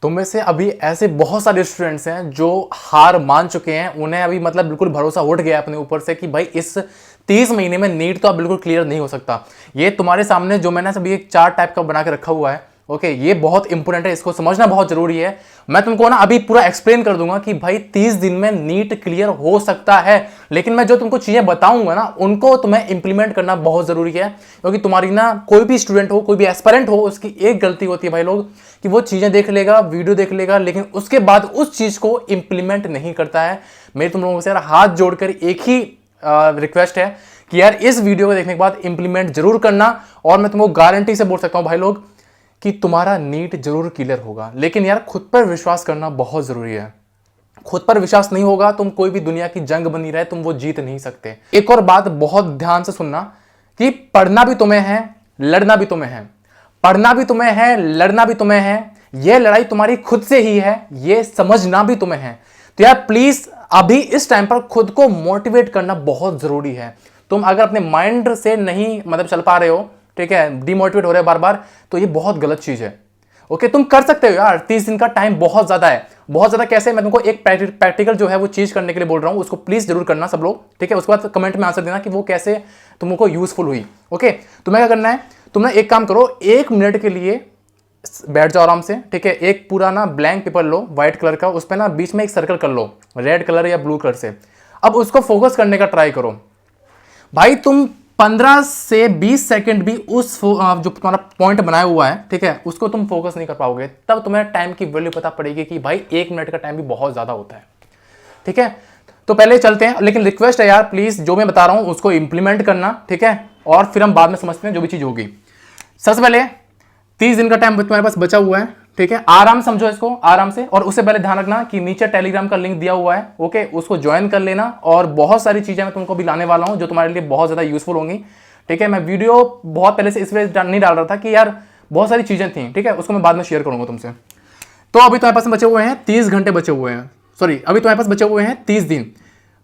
तुम में से अभी ऐसे बहुत सारे स्टूडेंट्स हैं जो हार मान चुके हैं, उन्हें अभी मतलब बिल्कुल भरोसा उठ गया अपने ऊपर से कि भाई इस 30 महीने में नीट तो अब बिल्कुल क्लियर नहीं हो सकता। ये तुम्हारे सामने जो मैंने अभी एक चार्ट टाइप का बना के रखा हुआ है, ओके, ये बहुत इंपॉर्टेंट है, इसको समझना बहुत जरूरी है। मैं तुमको ना अभी पूरा एक्सप्लेन कर दूंगा कि भाई 30 दिन में नीट क्लियर हो सकता है, लेकिन मैं जो तुमको चीजें बताऊंगा ना उनको तुम्हें इंप्लीमेंट करना बहुत जरूरी है। क्योंकि तुम्हारी ना कोई भी स्टूडेंट हो, कोई भी एस्पिरेंट हो, उसकी एक गलती होती है भाई लोग कि वो चीजें देख लेगा, वीडियो देख लेगा, लेकिन उसके बाद उस चीज को इंप्लीमेंट नहीं करता है। मेरे तुम लोगों से यार हाथ जोड़कर एक ही रिक्वेस्ट है कि यार इस वीडियो को देखने के बाद इंप्लीमेंट जरूर करना, और मैं तुमको गारंटी से बोल सकता हूं भाई लोग कि तुम्हारा नीट जरूर क्लियर होगा। लेकिन यार खुद पर विश्वास करना बहुत जरूरी है। खुद पर विश्वास नहीं होगा, तुम कोई भी दुनिया की जंग बनी रहे, तुम वो जीत नहीं सकते। एक और बात बहुत ध्यान से सुनना कि पढ़ना भी तुम्हें है, लड़ना भी तुम्हें है। पढ़ना भी तुम्हें है, लड़ना भी तुम्हें है। यह लड़ाई तुम्हारी खुद से ही है, यह समझना भी तुम्हें है। तो यार प्लीज अभी इस टाइम पर खुद को मोटिवेट करना बहुत जरूरी है। तुम अगर अपने माइंड से नहीं मतलब चल पा रहे हो, ठीक है, डिमोटिवेट हो रहे हैं बार बार, तो ये बहुत गलत चीज है। ओके, तुम कर सकते हो यार, 30 दिन का टाइम बहुत ज्यादा है। बहुत ज्यादा कैसे, मैं तुमको एक प्रैक्टिकल जो है वो चीज करने के लिए बोल रहा हूं, उसको प्लीज जरूर करना सब लोग, ठीक है। उसके बाद कमेंट में आंसर देना कि वो कैसे तुमको यूजफुल हुई। ओके, तुम्हें क्या करना है, तुम ना एक काम करो, 1 मिनट के लिए बैठ जाओ आराम से, ठीक है। एक पूरा ना ब्लैंक पेपर लो व्हाइट कलर का, उस पर ना बीच में एक सर्कल कर लो रेड कलर या ब्लू कलर से। अब उसको फोकस करने का ट्राई करो भाई। तुम 15 से 20 सेकंड भी उस जो तुम्हारा पॉइंट बनाया हुआ है, ठीक है, उसको तुम फोकस नहीं कर पाओगे, तब तुम्हें टाइम की वैल्यू पता पड़ेगी कि भाई 1 मिनट का टाइम भी बहुत ज्यादा होता है, ठीक है। तो पहले चलते हैं, लेकिन रिक्वेस्ट है यार प्लीज जो मैं बता रहा हूं उसको इंप्लीमेंट करना, ठीक है, और फिर हम बाद में समझते हैं जो भी चीज होगी। सबसे पहले 30 दिन का टाइम तुम्हारे पास बचा हुआ है, ठीक है। आराम समझो इसको, आराम से। और उससे पहले ध्यान रखना कि नीचे टेलीग्राम का लिंक दिया हुआ है, ओके, उसको ज्वाइन कर लेना। और बहुत सारी चीजें मैं तुमको भी लाने वाला हूं जो तुम्हारे लिए बहुत ज्यादा यूजफुल होंगी, ठीक है। मैं वीडियो बहुत पहले से इसलिए नहीं डाल रहा था कि यार बहुत सारी चीजें थी, ठीक है, उसको मैं बाद में शेयर करूंगा तुमसे। तो अभी तुम्हारे पास बचे हुए हैं 30 घंटे बचे हुए हैं, सॉरी, अभी तुम्हारे पास बचे हुए हैं 30 दिन।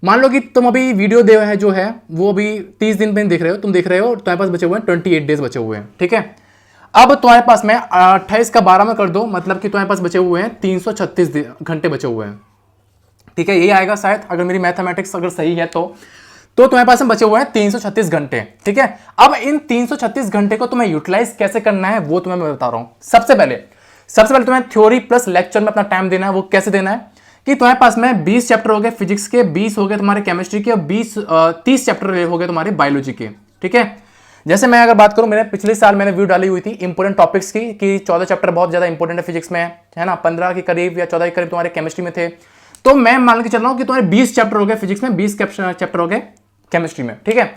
मान लो कि तुम अभी वीडियो दे है जो है वो अभी 30 दिन में देख रहे हो, तुम देख रहे हो, तुम्हारे पास बचे हुए हैं 28 डेज बचे हुए हैं, ठीक है। अब तुम्हारे पास में 28 का 12 में कर दो, मतलब कि तुम्हारे पास बचे हुए हैं 336 घंटे बचे हुए हैं, ठीक है। यही आएगा शायद, अगर मेरी मैथमेटिक्स अगर सही है तो तुम्हारे पास में बचे हुए हैं 336 घंटे, ठीक है। अब इन 336 घंटे को तुम्हें यूटिलाइज कैसे करना है वो तुम्हें मैं बता रहा हूं। सबसे पहले तुम्हें थ्योरी प्लस लेक्चर में अपना टाइम देना है। वो कैसे देना है कि तुम्हारे पास में 20 चैप्टर हो गए फिजिक्स के, 20 हो गए तुम्हारे केमिस्ट्री के, और 30 चैप्टर हो गए तुम्हारे बायोलॉजी के, ठीक है। जैसे मैं अगर बात करूं, मेरे पिछले साल मैंने वीडियो डाली हुई थी इंपोर्टेंट टॉपिक्स की कि 14 चैप्टर बहुत ज्यादा इंपोर्टेंट है फिजिक्स में, है ना, 15 के करीब या 14 के करीब तुम्हारे केमिस्ट्री में थे। तो मैं मान के चल रहा हूं कि तुम्हारे 20 चैप्टर हो गए फिजिक्स में, 20 चैप्टर हो गए केमिस्ट्री में, ठीक है।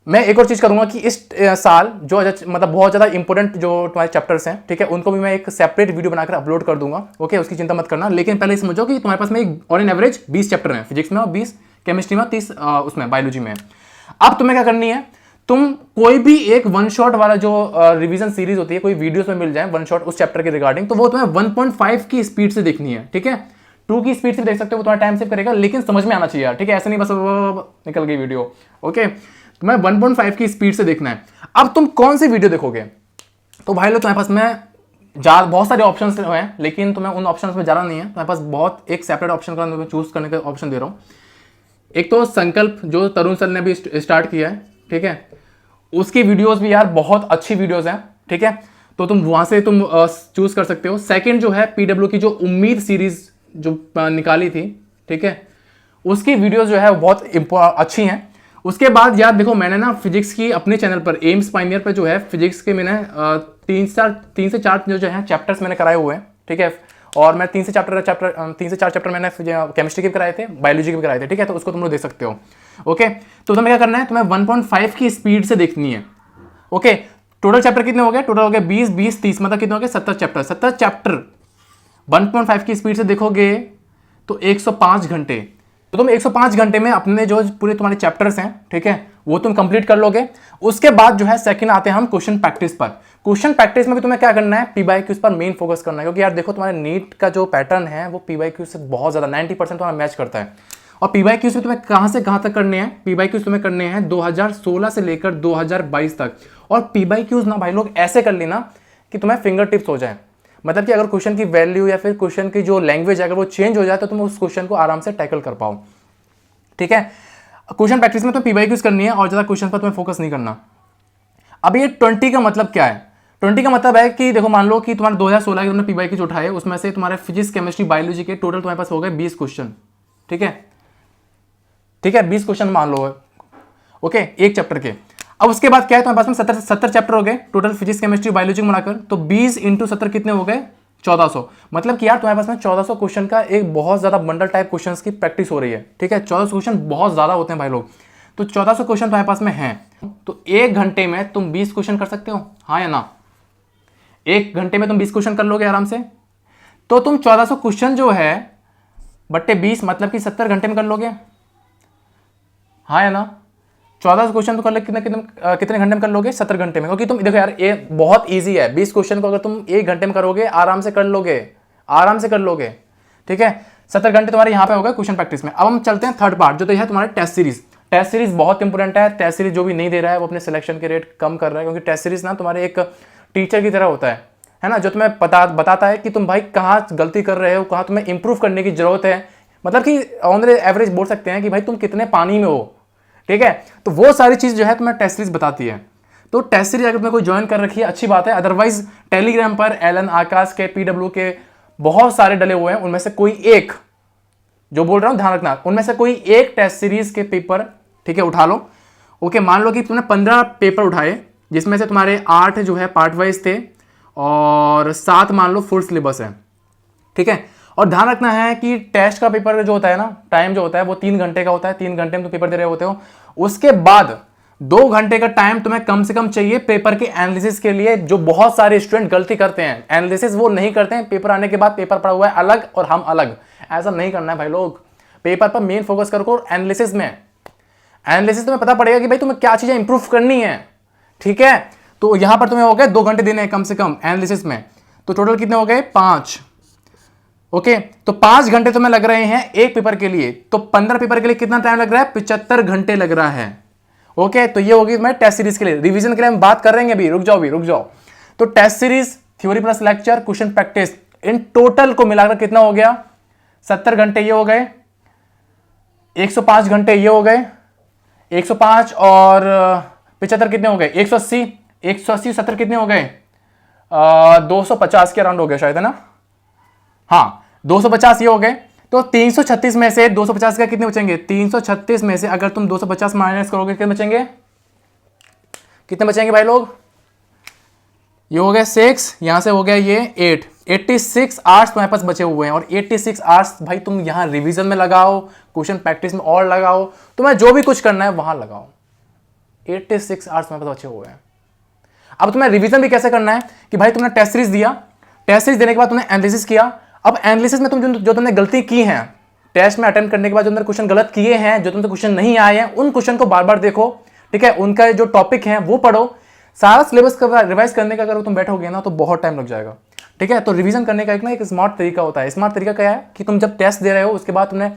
मैं एक और चीज करूंगा कि इस साल जो मतलब बहुत ज्यादा इंपोर्टेंट जो तुम्हारे चैप्टर्स हैं, ठीक है, उनको भी मैं एक सेपरेट वीडियो बनाकर अपलोड कर दूंगा, ओके, उसकी चिंता मत करना। लेकिन पहले समझो कि तुम्हारे पास में ऑन एन एवरेज 20 चैप्टर हैं फिजिक्स में, और 20 केमिस्ट्री में, 30 उसमें बायोलॉजी में। अब तुम्हें क्या करनी है, तुम कोई भी एक वन शॉट वाला जो रिवीजन सीरीज होती है, कोई वीडियोस में मिल जाए वन शॉट उस चैप्टर के रिगार्डिंग, तो वो तुम्हें 1.5 की स्पीड से देखनी है, ठीक है। 2 की स्पीड से देख सकते हो, वो तुम्हारा टाइम सेव करेगा, लेकिन समझ में आना चाहिए यार, ठीक है, ऐसे नहीं बस निकल गई वीडियो, ओके। तुम्हें 1.5 की स्पीड से देखना है। अब तुम कौन सी वीडियो देखोगे, तो भाई लोग तुम्हारे पास में बहुत सारे ऑप्शंस हैं, लेकिन तुम्हें उन ऑप्शंस में जाना नहीं है। तुम्हारे पास बहुत एक सेपरेट ऑप्शन का मैं चूज करने का ऑप्शन दे रहा हूं। एक तो संकल्प जो तरुण सर ने भी स्टार्ट किया है, ठीक है, उसकी वीडियोस भी यार बहुत अच्छी वीडियोस हैं, ठीक है, तो तुम वहां से तुम चूज कर सकते हो। सेकंड जो है पीडब्ल्यू की जो उम्मीद सीरीज जो निकाली थी, ठीक है, उसकी वीडियोस जो है बहुत अच्छी हैं। उसके बाद यार देखो, मैंने ना फिजिक्स की अपने चैनल पर एम्स पाइनियर पर जो है फिजिक्स के मैंने 3 से 4 जो है चैप्टर्स मैंने कराए हुए हैं, ठीक है। और मैं 3 से 4 चैप्टर मैंने केमिस्ट्री के भी कराए थे, बायोलॉजी के भी कराए थे, ठीक है, तो उसको तुम लोग देख सकते हो, ओके। तो तुम्हें क्या करना है, तुम्हें 1.5 की स्पीड से देखनी है, ओके। टोटल चैप्टर कितने हो गए, टोटल हो गए 20 30 मतलब कितने हो गए 70 चैप्टर। 70 चैप्टर 1.5 की स्पीड से देखोगे तो 105 घंटे। तो तुम 105 घंटे में अपने जो पूरे तुम्हारे चैप्टर्स हैं, ठीक है, वो तुम कंप्लीट कर लोगे। उसके बाद जो है सेकंड आते हैं हम क्वेश्चन प्रैक्टिस पर। क्वेश्चन प्रैक्टिस में भी तुम्हें क्या करना है, पीवाईक्यूज पर मेन फोकस करना है। क्योंकि यार देखो, तुम्हारे नीट का जो पैटर्न है वो पीवाईक्यूज से बहुत ज्यादा 90% तुम्हारा मैच करता है। और पीवाईक्यूज में तुम्हें कहां से कहां तक करने हैं, पीवाईक्यूज तुम्हें करने हैं 2016 से लेकर 2022 तक। और पीवाईक्यूज ना भाई लोग ऐसे कर लेना कि तुम्हें फिंगर टिप्स हो जाए। मतलब कि अगर क्वेश्चन की वैल्यू या फिर क्वेश्चन की जो लैंग्वेज है अगर वो चेंज हो जाए तो तुम उस क्वेश्चन को आराम से टैकल कर पाओ। ठीक है, क्वेश्चन प्रैक्टिस में तुम्हें पीवाईक्यूज करनी है और ज़्यादा क्वेश्चन पर तुम्हें फोकस नहीं करना। अब ये 20 का मतलब क्या है? 20 का मतलब है कि देखो मान लो कि तुम्हारे 2016 के तुमने पीवाईक्यूज उठाए, उसमें से तुम्हारे फिजिक्स, केमिस्ट्री, बायोलॉजी के टोटल तुम्हारे पास हो गए 20 क्वेश्चन। ठीक है, ठीक है, 20 क्वेश्चन मान लो, ओके, एक चैप्टर के। अब उसके बाद क्या है, तुम्हारे पास में 70 चैप्टर हो गए टोटल फिजिक्स, केमिस्ट्री, बायोलॉजी मिलाकर, तो 20 इंटू 70 कितने हो गए? 1400। मतलब कि यार तुम्हारे पास में 1400 क्वेश्चन का एक बहुत ज्यादा बंडल टाइप क्वेश्चंस की प्रैक्टिस हो रही है। ठीक है, 1400 क्वेश्चन बहुत ज्यादा होते हैं भाई लोग, तो 1400 क्वेश्चन तुम्हारे पास में हैं, तो एक घंटे में तुम 20 क्वेश्चन कर सकते हो, हाँ या ना? एक घंटे में तुम 20 क्वेश्चन कर लोगे आराम से। तो तुम 1400 क्वेश्चन जो है बट्टे 20 मतलब कि 70 घंटे में कर लोगे, हाँ या ना? 1400 क्वेश्चन तो कर ले कितने घंटे में कर लोगे? 70 घंटे में। क्योंकि तुम देखो यार ये बहुत इजी है, 20 क्वेश्चन को अगर तुम एक घंटे में करोगे आराम से कर लोगे, आराम से कर लोगे। ठीक है, 70 घंटे तुम्हारे यहाँ पे हो गए क्वेश्चन प्रैक्टिस में। अब हम चलते हैं थर्ड पार्ट, जो तो है तुम्हारे टेस्ट सीरीज। टेस्ट सीरीज बहुत इंपॉर्टेंट है। टेस्ट सीरीज जो भी नहीं दे रहा है वो अपने सिलेक्शन के रेट कम कर रहा है, क्योंकि टेस्ट सीरीज ना तुम्हारे एक टीचर की तरह होता है ना, जो तुम्हें बताता है कि तुम भाई कहाँ गलती कर रहे हो, कहाँ तुम्हें इंप्रूव करने की जरूरत है। मतलब कि ऑन द एवरेज बोल सकते हैं कि भाई तुम कितने पानी में हो। ठीक है, तो वो सारी चीज जो है तुम्हें टेस्ट सीरीज बताती है। तो टेस्ट सीरीज अगर तुम्हें कोई ज्वाइन कर रखी है अच्छी बात है, अदरवाइज टेलीग्राम पर एलन, आकाश के, पीडब्ल्यू के बहुत सारे डले हुए हैं, उनमें से कोई एक, जो बोल रहा हूं ध्यान रखना, उनमें से कोई एक टेस्ट सीरीज के पेपर, ठीक है, उठा लो। ओके, मान लो कि तुमने 15 पेपर उठाए, जिसमें से तुम्हारे 8 जो है पार्ट वाइज थे और 7 मान लो फुल सिलेबस है। ठीक है, और ध्यान रखना है कि टेस्ट का पेपर जो होता है ना, टाइम जो होता है वो 3 घंटे का होता है, 3 घंटे में तुम पेपर दे रहे होते हो। उसके बाद 2 घंटे का टाइम तुम्हें कम से कम चाहिए पेपर के एनालिसिस के लिए, जो बहुत सारे स्टूडेंट गलती करते हैं, एनालिसिस वो नहीं करते हैं, पेपर आने के बाद पेपर पड़ा हुआ है अलग और हम अलग, ऐसा नहीं करना है भाई लोग। पेपर पर मेन फोकस करो एनालिसिस में। एनालिसिस तुम्हें पता पड़ेगा कि भाई तुम्हें क्या चीजें इंप्रूव करनी है। ठीक है, तो यहां पर तुम्हें हो गए 2 घंटे देने हैं कम से कम एनालिसिस में, तो टोटल कितने हो गए? 5। ओके, तो 5 घंटे तुम्हें लग रहे हैं एक पेपर के लिए, तो 15 पेपर के लिए कितना टाइम लग रहा है? 75 घंटे लग रहा है। ओके, तो ये होगी मैं टेस्ट सीरीज के लिए। रिवीजन के लिए हम बात कर रहे हैं अभी, रुक जाओ। तो test series, theory plus lecture, question practice, in total को मिलाकर कितना हो गया? 70 घंटे ये हो गए, 105 घंटे ये हो गए, 105 और 75 कितने हो गए? 180, 180 70 कितने हो गए? 250 के अराउंड हो गए शायद, है ना? हाँ, 250 ये हो गए। तो 336 में से 250 का कितने बचेंगे? 336 में से अगर तुम 250 माइनस करोगे कितने बचेंगे? कितने बचेंगे भाई लोग? ये हो गया 6, यहां से हो गया ये 8, 86 आवर्स तुम्हारे पास बचे हुए हैं। और 86 आवर्स भाई तुम यहां रिवीजन में लगाओ, क्वेश्चन प्रैक्टिस में और लगाओ, तुम्हें जो भी कुछ करना है वहां लगाओ। 86 आवर्स तुम्हारे पास बचे हुए हैं। अब तुम्हें रिवीजन भी कैसे करना है कि भाई तुमने टेस्ट सीरीज दिया, टेस्ट सीरीज देने के बाद तुमने एनालिसिस किया। अब एनालिसिस में तुम जो तुमने गलती की है टेस्ट में अटेम्प्ट करने के बाद, जो तुमने क्वेश्चन गलत किए हैं, जो तुमसे क्वेश्चन नहीं आए हैं, उन क्वेश्चन को बार बार देखो। ठीक है, उनका जो टॉपिक है वो पढ़ो। सारा सिलेबस का रिवाइज करने का अगर तुम बैठोगे ना तो बहुत टाइम लग जाएगा। ठीक है, तो रिवीजन करने का एक स्मार्ट तरीका होता है। स्मार्ट तरीका क्या है कि तुम जब टेस्ट दे रहे हो उसके बाद तुमने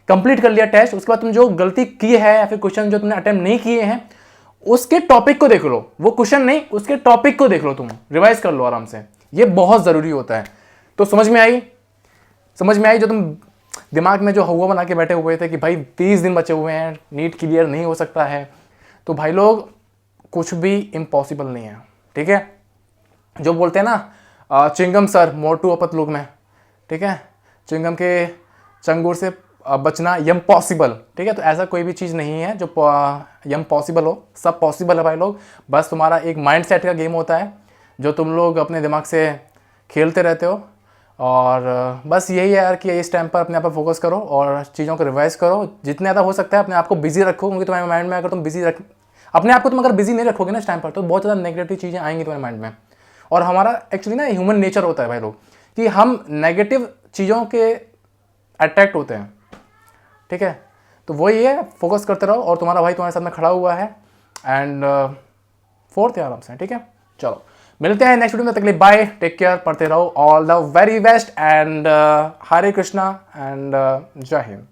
कंप्लीट कर लिया टेस्ट, उसके बाद तुम जो गलती की है या फिर क्वेश्चन जो तुमने अटेम्प्ट नहीं किए हैं उसके टॉपिक को देख लो, वो क्वेश्चन नहीं उसके टॉपिक को देख लो, तुम रिवाइज कर लो आराम से। ये बहुत जरूरी होता है। तो समझ में आई? जो तुम दिमाग में जो हुआ बना के बैठे हुए थे कि भाई 30 दिन बचे हुए हैं, नीट क्लियर नहीं हो सकता है, तो भाई लोग कुछ भी इम्पॉसिबल नहीं है। ठीक है, जो बोलते हैं ना चिंगम सर मोटू अपतलूक में, ठीक है, चिंगम के चंगुर से बचना यम पॉसिबल। ठीक है, तो ऐसा कोई भी चीज़ नहीं है जो यम पॉसिबल हो, सब पॉसिबल है भाई लोग। बस तुम्हारा एक माइंड सेट का गेम होता है जो तुम लोग अपने दिमाग से खेलते रहते हो। और बस यही है यार कि इस टाइम पर अपने आप पर फोकस करो और चीज़ों को रिवाइज करो, जितने ज़्यादा हो सकता है अपने आप को बिजी रखो। क्योंकि तुम्हारे माइंड में अगर तुम अपने आप को तुम अगर बिजी नहीं रखोगे ना इस टाइम पर, तो बहुत ज़्यादा नेगेटिव चीज़ें आएंगी तुम्हारे माइंड में। और हमारा एक्चुअली ना ह्यूमन नेचर होता है भाई लोग कि हम नेगेटिव चीज़ों के अट्रैक्ट होते हैं। ठीक है, तो वही है, फोकस करते रहो और तुम्हारा भाई तुम्हारे साथ में खड़ा हुआ है एंड फोर्थ आराम से। ठीक है, चलो मिलते हैं नेक्स्ट वीडियो में, तक के लिए बाय, टेक केयर, पढ़ते रहो, all the very best and Hare Krishna and जय हिंद।